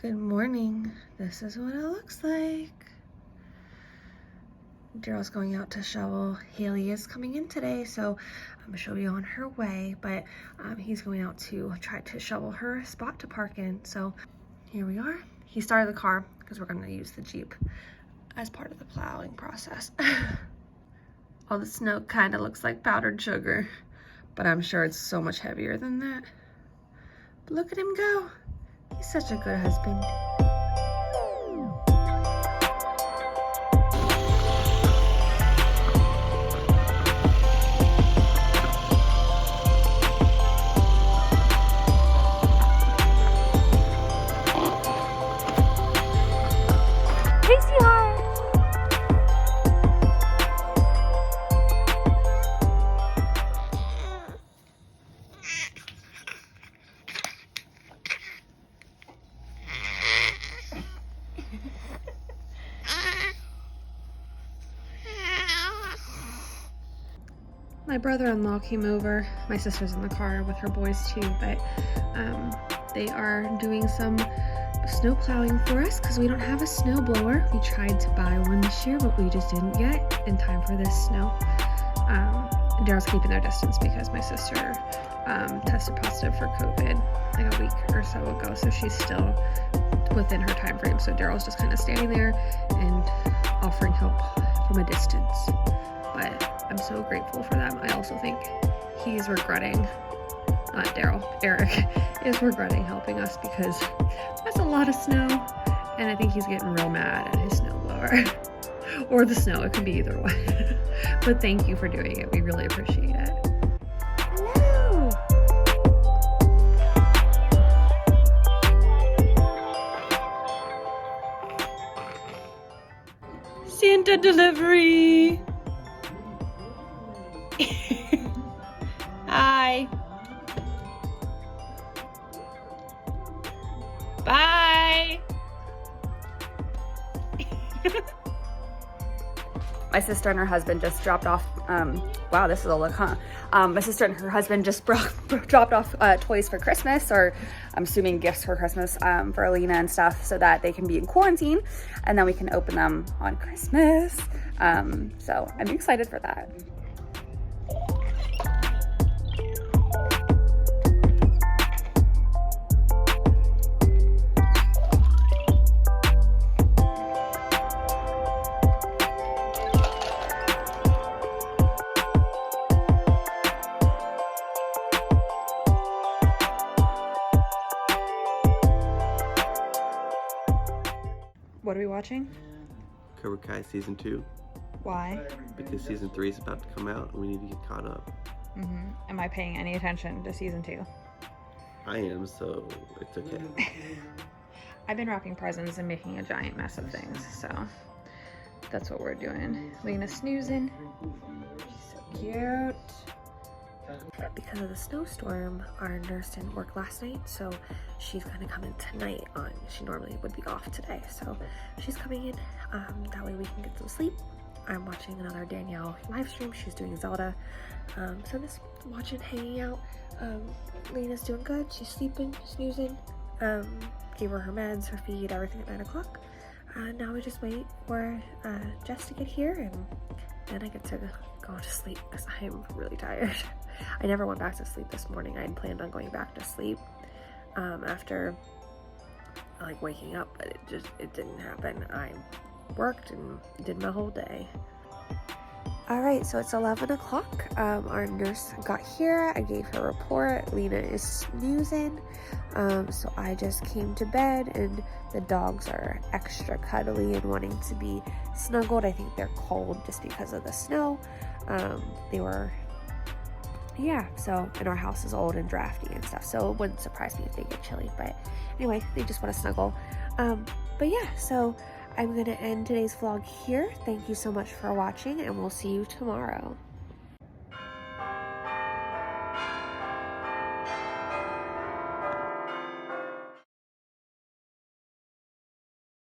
Good morning. This is what it looks like. Daryl's going out to shovel. Haley is coming in today, so she'll be on her way, but he's going out to try to shovel her spot to park in. So here we are. He started the car because we're going to use the Jeep as part of the plowing process. All the snow kind of looks like powdered sugar, but I'm sure it's so much heavier than that. But look at him go. He's such a good husband. My brother-in-law came over. My sister's in the car with her boys too, but they are doing some snow plowing for us because we don't have a snow blower. We tried to buy one this year, but we just didn't get in time for this snow. Daryl's keeping their distance because my sister tested positive for COVID like a week or so ago, so she's still within her time frame. So Daryl's just kind of standing there and offering help from a distance. But I'm so grateful for them. I also think he's regretting, not Daryl, Eric is regretting helping us because that's a lot of snow, and I think he's getting real mad at his snowblower. Or the snow, it could be either one. But thank you for doing it. We really appreciate it. Hello! Santa delivery! Hi. Bye. My sister and her husband just dropped off, wow, this is a look, huh? My sister and her husband just dropped off toys for Christmas, or I'm assuming gifts for Christmas for Leena and stuff, so that they can be in quarantine, and then we can open them on Christmas. So I'm excited for that. What are we watching? Cobra Kai Season 2. Why? Because Season 3 is about to come out and we need to get caught up. Am I paying any attention to Season 2? I am, so it's okay. I've been wrapping presents and making a giant mess of things, so that's what we're doing. Leena's snoozing. She's so cute. Because of the snowstorm, our nurse didn't work last night, so she's gonna come in tonight. She normally would be off today, so she's coming in. That way we can get some sleep. I'm watching another Danielle live stream. She's doing Zelda, so I'm just watching, hanging out. Lena's doing good. She's sleeping, snoozing. Gave her her meds, her feed, everything at 9 o'clock. Now we just wait for Jess to get here, and then I get to go to sleep because I'm really tired. I never went back to sleep this morning. I had planned on going back to sleep after like waking up, but it didn't happen. I worked and did my whole day. All right, so it's 11 o'clock. Our nurse got here. I gave her a report. Leena is snoozing. So I just came to bed, and the dogs are extra cuddly and wanting to be snuggled. I think they're cold just because of the snow. So, and our house is old and drafty and stuff, so it wouldn't surprise me if they get chilly. But anyway, they just want to snuggle. But yeah, so I'm gonna end today's vlog here. Thank you so much for watching, and we'll see you tomorrow.